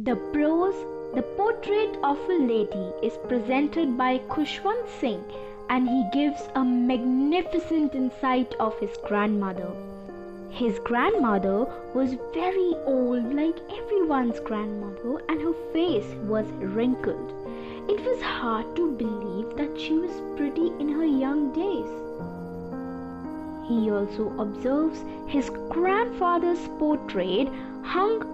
The prose, the portrait of a lady, is presented by Khushwant Singh, and he gives a magnificent insight of his grandmother. His grandmother was very old, like everyone's grandmother, and her face was wrinkled. It was hard to believe that she was pretty in her young days. He also observes his grandfather's portrait hung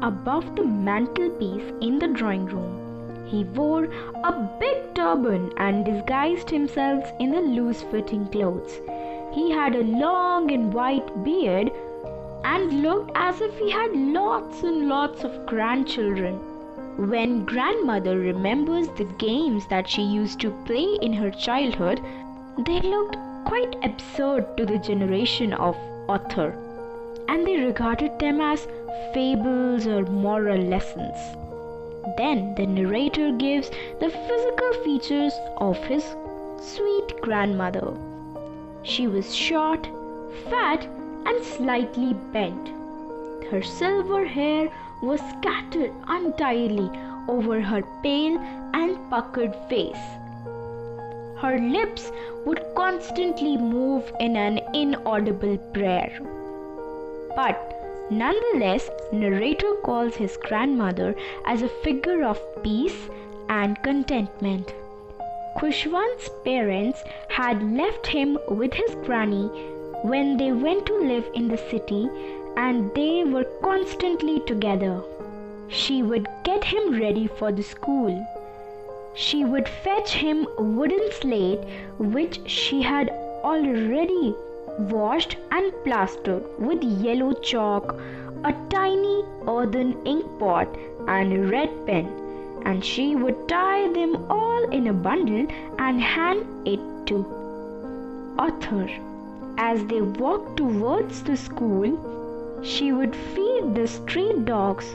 above the mantelpiece in the drawing room. He wore a big turban and disguised himself in the loose-fitting clothes. He had a long and white beard and looked as if he had lots and lots of grandchildren. When grandmother remembers the games that she used to play in her childhood, they looked quite absurd to the generation of author, and they regarded them as fables or moral lessons. Then the narrator gives the physical features of his sweet grandmother. She was short, fat, and slightly bent. Her silver hair was scattered untidily over her pale and puckered face. Her lips would constantly move in an inaudible prayer. But nonetheless, narrator calls his grandmother as a figure of peace and contentment. Khushwant's parents had left him with his granny when they went to live in the city, and they were constantly together. She would get him ready for the school. She would fetch him a wooden slate which she had already washed and plastered with yellow chalk, a tiny earthen ink pot, and a red pen, and she would tie them all in a bundle and hand it to Arthur. As they walked towards the school, she would feed the street dogs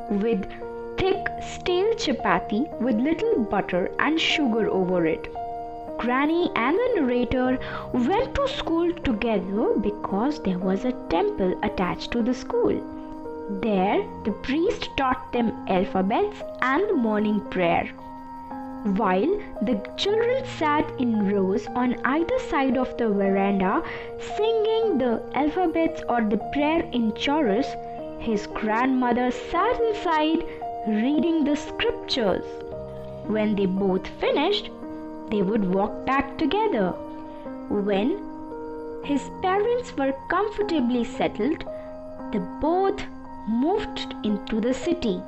with thick stale chapati with little butter and sugar over it. Granny and the narrator went to school together because there was a temple attached to the school. There, the priest taught them alphabets and the morning prayer, while the children sat in rows on either side of the veranda singing the alphabets or the prayer in chorus. His grandmother sat inside reading the scriptures. When they both finished, they would walk back together. When his parents were comfortably settled, they both moved into the city.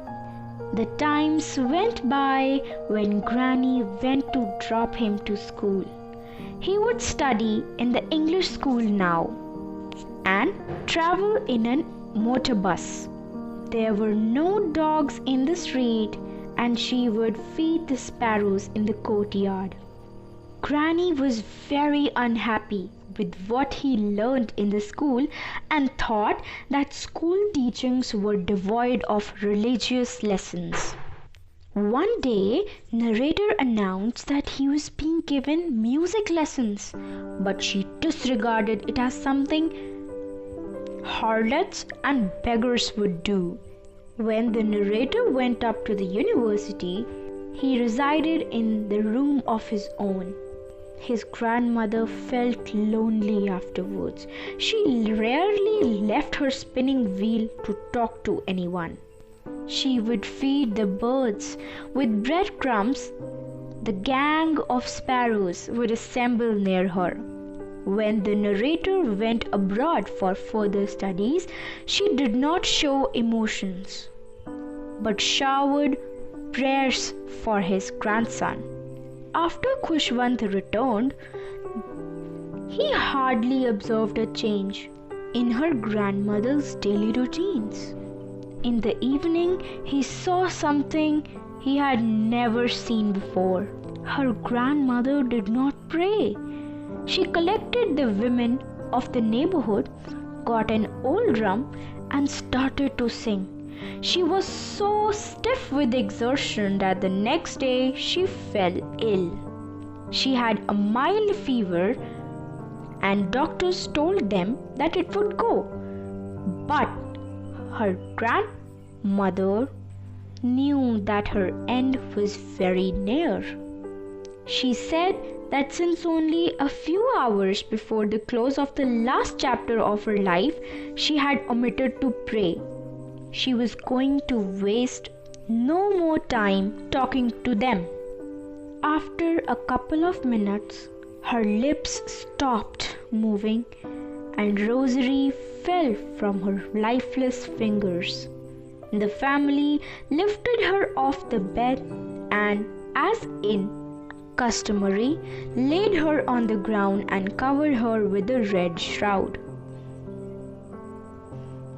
The times went by when Granny went to drop him to school. He would study in the English school now and travel in a motor bus. There were no dogs in the street, and she would feed the sparrows in the courtyard. Granny was very unhappy with what he learned in the school and thought that school teachings were devoid of religious lessons. One day, narrator announced that he was being given music lessons, but she disregarded it as something harlots and beggars would do. When the narrator went up to the university, he resided in the room of his own. His grandmother felt lonely afterwards. She rarely left her spinning wheel to talk to anyone. She would feed the birds with breadcrumbs. The gang of sparrows would assemble near her. When the narrator went abroad for further studies, she did not show emotions, but showered prayers for his grandson. After Khushwant returned, he hardly observed a change in her grandmother's daily routines. In the evening, he saw something he had never seen before. Her grandmother did not pray. She collected the women of the neighborhood, got an old drum, and started to sing. She was so stiff with exertion that the next day she fell ill. She had a mild fever, and doctors told them that it would go. But her grandmother knew that her end was very near. She said that since only a few hours before the close of the last chapter of her life she had omitted to pray, she was going to waste no more time talking to them. After a couple of minutes, her lips stopped moving and rosary fell from her lifeless fingers. The family lifted her off the bed and, as in customary, laid her on the ground and covered her with a red shroud.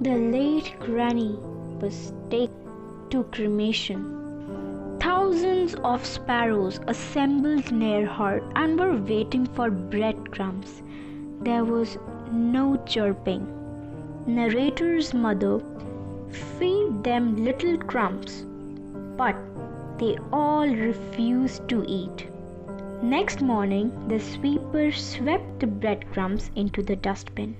The late granny was taken to cremation. Thousands of sparrows assembled near her and were waiting for breadcrumbs. There was no chirping. Narrator's mother feed them little crumbs, but they all refused to eat. Next morning, the sweeper swept the breadcrumbs into the dustbin.